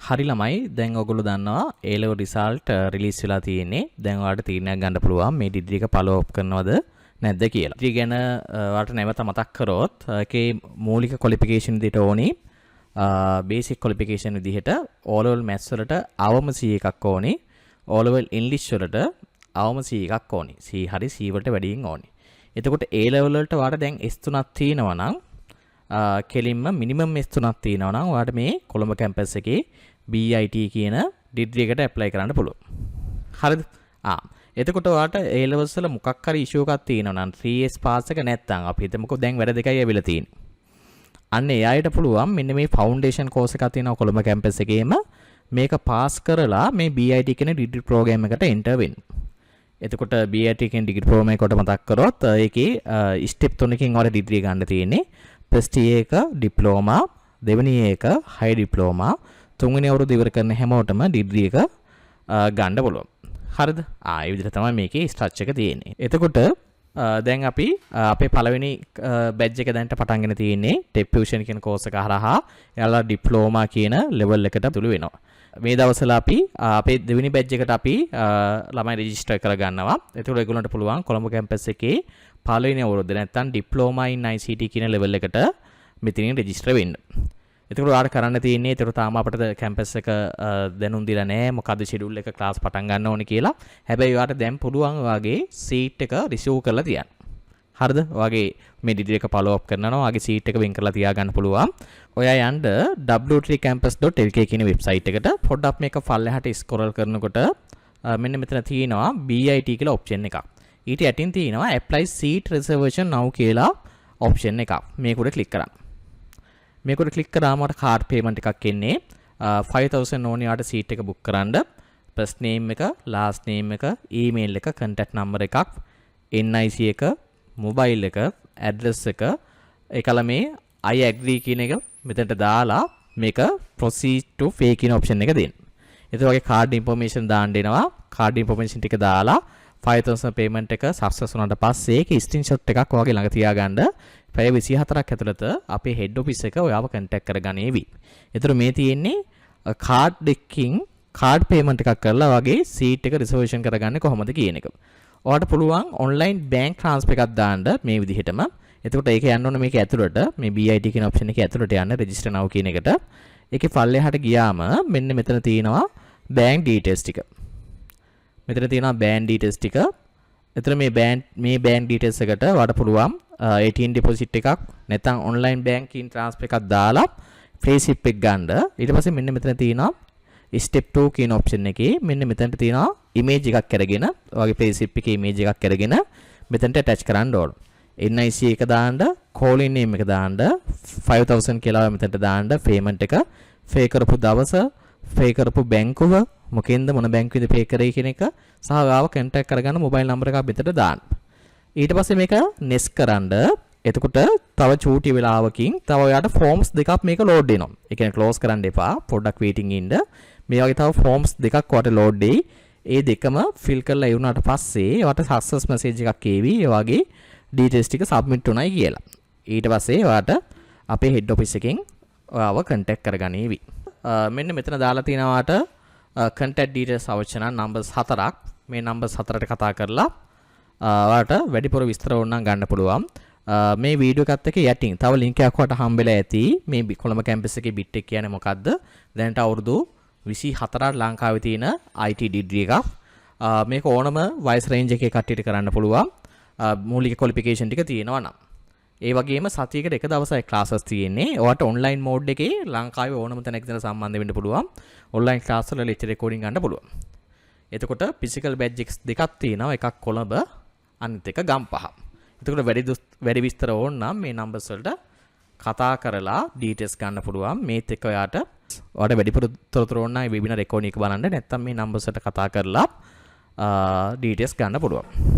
හරි ළමයි දැන් ඔයගොල්ලෝ දන්නවා A level result රිලීස් වෙලා තියෙන්නේ. දැන් ඔයාලට තීරණයක් ගන්න පුළුවන් මේ ඩිග්‍රී එක follow up කරනවද නැද්ද කියලා. ඩිග්‍රී ගැන ඔයාලට නැවත මතක් කරොත් ඒකේ මූලික qualification විදිහට ඕනි basic qualification විදිහට O level maths වලට අවම C එකක් ඕනි. O level English වලට අවම C එකක් ඕනි. C හරි C වලට වැඩියෙන් ඕනි. එතකොට A level වලට ඔයාලට දැන් S3ක් තියෙනවා නම් කෙලින්ම මිනිමම් S3ක් තියෙනවා නම් ඔයාලට මේ කොළඹ කැම්පස් එකේ BIT කියන ඩිග්‍රී එකට ඇප්ලයි කරන්න පුළුවන්. හරිද? එතකොට ඔයාලට A levels වල මොකක් හරි ඉෂුව එකක් තියෙනවා නම් 3S පාස් එක නැත්නම් අපි හිතමුකෝ දැන් වැඩ දෙකයි ඇවිල්ලා තියෙන්නේ. අන්න ඒ අයට පුළුවන් මෙන්න මේ ෆවුන්ඩේෂන් කෝස් එකක් තියෙනවා කොළඹ කැම්පස් එකේම මේක පාස් කරලා මේ BIT කියන ඩිග්‍රී ප්‍රෝග්‍රෑම් එකට එන්ටර් වෙන්න. එතකොට BIT කියන ඩිග්‍රී ප්‍රෝග්‍රෑම් එකට මතක් කරොත් ඒකේ ස්ටෙප් 3කින් ඔයාලට ඩිග්‍රී ගන්න තියෙන්නේ. ෆස්ට් එක ඩිප්ලෝමා, දෙවෙනි එක හයි ඩිප්ලෝමා, තුන්වෙනි අවුරුද්ද ඉවර කරන හැමෝටම ඩිග්‍රී එක ගන්න පුළුවන්. හරිද? ඒ විදිහට තමයි මේකේ ස්ට්‍රක්චර් එක තියෙන්නේ. එතකොට දැන් අපි අපේ පළවෙනි බැච් එක දැන්ට පටන් ගෙන තියෙන්නේ ටෙක් ෆියුෂන් කියන කෝස් එක හරහා එයාලා ඩිප්ලෝමා කියන ලෙවල් එකට තුළු වෙනවා. මේ දවස්වල අපි අපේ දෙවෙනි බැච් එකට අපි ළමයි රෙජිස්ටර් කරගන්නවා. ඒතකොට ඒගොල්ලන්ට පුළුවන් කොළඹ කැම්පස් එකේ පළවෙනි අවුරුද්ද නැත්නම් ඩිප්ලෝමා ඉන් ICT කියන ලෙවල් එකට මෙතනින් රෙජිස්ටර් වෙන්න. එතකොට ඔයාලට කරන්න තියෙන්නේ ඒතකොට තාම අපිට කැම්පස් එක දැනුම් දීලා නැහැ මොකද්ද ෂෙඩියුල් එක ක්ලාස් පටන් ගන්න ඕනේ කියලා. හැබැයි ඔයාලට දැන් පුළුවන් ඔයාගේ සීට් එක රිසර්ව් කරලා තියන්න. හරිද? ඔයාගේ මේ ඩිග්‍රී එක follow up කරනවා ඔයාගේ සීට් එක වෙන් කරලා තියා ගන්න පුළුවන්. ඔයා යන්න w3campus.lk කියන වෙබ්සයිට් එකට පොඩ්ඩක් මේක පල්ලෙහාට ස්ක්‍රෝල් කරනකොට මෙන්න මෙතන තියෙනවා BIT කියලා ඔප්ෂන් එකක්. ඊට යටින් තියෙනවා apply seat reservation now කියලා ඔප්ෂන් එකක්. මේකට ක්ලික් කරන්න. මේකට ක්ලික් කරාම මට කාඩ් පේමන්ට් එකක් එන්නේ 5000 ඕනේ යාට සීට් එක බුක් කරන්න. first name එක, last name එක, email එක, contact number එකක්, NIC එක, mobile එක, address එක, ඒකල මේ I agree කියන එක මෙතනට දාලා මේක proceed to pay කියන ඔප්ෂන් එක දෙන්න. එතකොට ඔයගේ කාඩ් ඉන්ෆර්මේෂන් දාන්න දෙනවා. කාඩ් ඉන්ෆර්මේෂන් ටික දාලා 5000 payment එක සක්සස් වුණාට පස්සේ ඒක ස්ක්‍රීන්ෂොට් එකක් ඔයාගේ ළඟ තියාගන්න. පැය 24ක් ඇතුළත අපේ හෙඩ් ඔෆිස් එක ඔයාව කන්ටැක්ට් කරගන්නේවි. ඒතර මේ තියෙන්නේ කාඩ් එකකින් කාඩ් පේමන්ට් එකක් කරලා වගේ සීට් එක රිසර්වේෂන් කරගන්නේ කොහොමද කියන එක. ඔයාලට පුළුවන් ඔන්ලයින් බැංක් ට්‍රාන්ස්ෆර් එකක් දාන්න මේ විදිහටම. එතකොට ඒක යන්න ඕන මේක ඇතුළට මේ BIT කියන ඔප්ෂන් එකේ ඇතුළට යන්න රෙජිස්ටර් now කියන එකට. ඒකේ පල්ලෙහාට ගියාම මෙන්න මෙතන තියෙනවා බැංක් ඩීටේල්ස් ටික. මෙතන තියෙනවා බෑන්ක් ඩීටේල්ස් ටික. එතන මේ බෑන්ක් ඩීටේල්ස් එකට වඩා පුළුවන් ATM deposit එකක් නැත්නම් online banking transfer එකක් දාලා payslip එක ගන්න. ඊට පස්සේ මෙන්න මෙතන තියෙනවා step 2 කියන option එකේ මෙන්න මෙතනට තියෙනවා image එකක් අරගෙන ඔයාගේ payslip එකේ image එකක් අරගෙන මෙතනට attach කරන්න ඕන. NIC එක දාන්න, calling name එක දාන්න, 5000 කියලා මෙතනට දාන්න, payment එක, pay කරපු දවස, pay කරපු බැංකුව මොකෙන්ද මොන බැංකුවේද pay කරේ කියන එක සහ ඔයාව contact කරගන්න mobile number එකක් මෙතනට දාන්න. ඊට පස්සේ මේක next කරන්න. එතකොට තව චූටි වෙලාවකින් තව ඔයාට forms දෙකක් මේක load වෙනවා. ඒ කියන්නේ close කරන්න එපා. පොඩ්ඩක් waiting ඉන්න. මේ වගේ තව forms දෙකක් ඔයාට load වෙයි. ඒ දෙකම fill කරලා ඉවරනාට පස්සේ ඔයාට success message එකක් එවි. ඒ වගේ details ටික submit උනායි කියලා. ඊට පස්සේ ඔයාට අපේ head office එකෙන් ඔයාව contact කරගන්නේවි. මෙන්න මෙතන දාලා තියෙනවාට contact details අවශ්‍ය නම් numbers 4ක්. මේ numbers 4ට කතා කරලා ඔයාලට වැඩිපුර විස්තර ඕන නම් ගන්න පුළුවන්. මේ වීඩියෝ එකත් එක්ක යටින් තව link එකක් ඔයාලට හම්බෙලා ඇති. මේ කොළඹ කැම්පස් එකේ bit එක කියන්නේ මොකද්ද? දැනට අවුරුදු 24ක් ලංකාවේ තියෙන IT ඩිග්‍රී එකක්. මේක ඕනම වයස් රේන්ජ් එකේ කට්ටියට කරන්න පුළුවන්. මූලික qualification ටික තියෙනවා නම්. ඒ වගේම සතියකට එක දවසයි classes තියෙන්නේ. ඔයාලට online mode එකේ ලංකාවේ ඕනම තැනක ඉඳලා සම්බන්ධ වෙන්න පුළුවන්. online class වල lecture recording ගන්න පුළුවන්. එතකොට physical badges දෙකක් තියෙනවා. එකක් කොළඹ අනිත් එක ගම්පහ. එතකොට වැඩි විස්තර ඕන නම් මේ numbers වලට කතා කරලා details ගන්න පුළුවන්. මේත් එක්ක ඔයාට වැඩිපුර තොරතුරු ඕන නම් webinar recording එක බලන්න. නැත්නම් මේ numbers වලට කතා කරලා details ගන්න පුළුවන්.